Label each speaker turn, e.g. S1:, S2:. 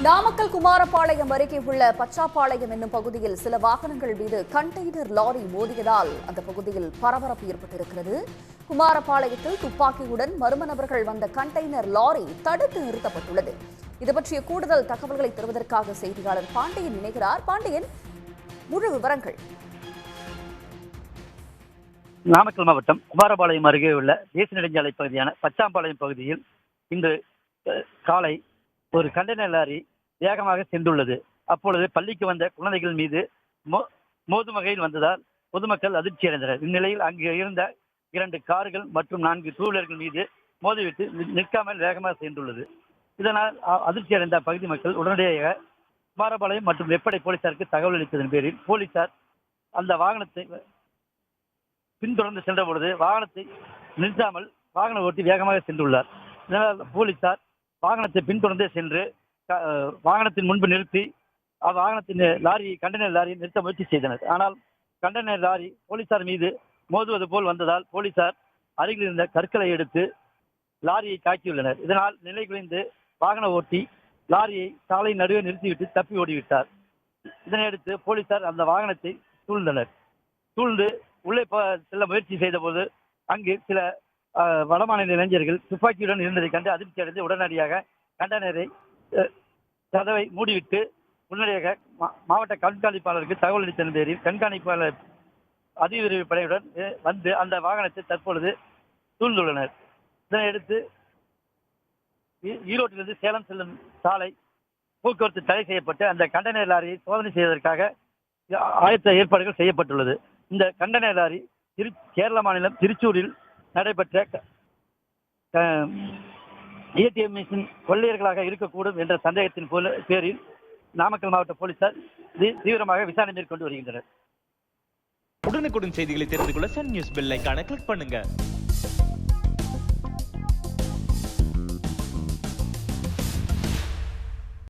S1: நாமக்கல் குமாரபாளையம் அருகே உள்ள பச்சாப்பாளையம் என்னும் பகுதியில் சில வாகனங்கள் மீது கண்டெய்னர் லாரி மோதியதால் அந்த பகுதியில் பரபரப்பு ஏற்பட்டிருக்கிறது. குமாரபாளையத்தில் துப்பாக்கியுடன் மர்ம நபர்கள் வந்த கண்டெய்னர் லாரி தடுத்து நிறுத்தப்பட்டுள்ளது. இது பற்றிய கூடுதல் தகவல்களை தருவதற்காக செய்தியாளர் பாண்டியன் இணைகிறார். பாண்டியன், முழு விவரங்கள்.
S2: நாமக்கல் மாவட்டம் குமாரபாளையம் அருகே உள்ள தேசிய நெடுஞ்சாலை பகுதியான பச்சாம்பாளையம் பகுதியில் இன்று காலை ஒரு கண்டெய்னர் லாரி வேகமாக சென்றுள்ளது. அப்பொழுது பள்ளிக்கு வந்த குழந்தைகள் மீது மோதும் வகையில் வந்ததால் பொதுமக்கள் அதிர்ச்சி அடைந்தனர். இந்நிலையில் அங்கு இருந்த 2 கார்கள் மற்றும் 4 டூவீலர்கள் மீது மோதிவிட்டு நிற்காமல் வேகமாக சென்றுள்ளது. இதனால் அதிர்ச்சி அடைந்த பகுதி மக்கள் உடனடியாக குமாரபாளையம் மற்றும் வெப்படை போலீசாருக்கு தகவல் அளித்ததன் பேரில் போலீசார் அந்த வாகனத்தை பின்தொடர்ந்து சென்ற பொழுது வாகனத்தை நிறுத்தாமல் வாகன ஓட்டி வேகமாக சென்றுள்ளார். இதனால் போலீசார் வாகனத்தை பின்தொடர்ந்தே சென்று வாகனத்தின் முன்பு நிறுத்தி வாகனத்தின் கண்டெய்னர் லாரியை நிறுத்த முயற்சி செய்தனர். ஆனால் கண்டெய்னர் லாரி போலீசார் மீது மோதுவது போல் வந்ததால் போலீசார் அருகில் இருந்த கற்களை எடுத்து லாரியை தாக்கியுள்ளனர். இதனால் நிலை குலைந்து வாகன ஓட்டி லாரியை சாலை நடுவே நிறுத்திவிட்டு தப்பி ஓடிவிட்டார். இதனையடுத்து போலீசார் அந்த வாகனத்தை சூழ்ந்து உள்ளே செல்ல முயற்சி செய்த போது அங்கு சில வடமாநில இளைஞர்கள் துப்பாக்கியுடன் இருந்ததை கண்டு அதிர்ச்சி அடைந்து உடனடியாக கண்டெய்னரை கதவை மூடிவிட்டு உடனடியாக மாவட்ட கண்காணிப்பாளருக்கு தகவல் அளித்ததன் பேரில் கண்காணிப்பாளர் அதிவிரைவு படையுடன் வந்து அந்த வாகனத்தை தற்பொழுது சூழ்ந்துள்ளனர். இதனையடுத்து ஈரோட்டிலிருந்து சேலம் செல்லும் சாலை போக்குவரத்து தடை செய்யப்பட்டு அந்த கண்டெய்னர் லாரியை சோதனை செய்வதற்காக ஆயத்த ஏற்பாடுகள் செய்யப்பட்டுள்ளது. இந்த கண்டெய்னர் லாரி கேரள மாநிலம் திருச்சூரில் நடைபெற்ற ஏடிஎம் மிஷின் கொள்ளையர்களாக இருக்கக்கூடும் என்ற சந்தேகத்தின் பேரில் நாமக்கல் மாவட்ட போலீசார் தீவிரமாக விசாரணை மேற்கொண்டு வருகின்றனர்.
S3: உடனுக்குடன் செய்திகளை தெரிந்து கொள்ள சன் நியூஸ் பெல் ஐகானை கிளிக் பண்ணுங்க.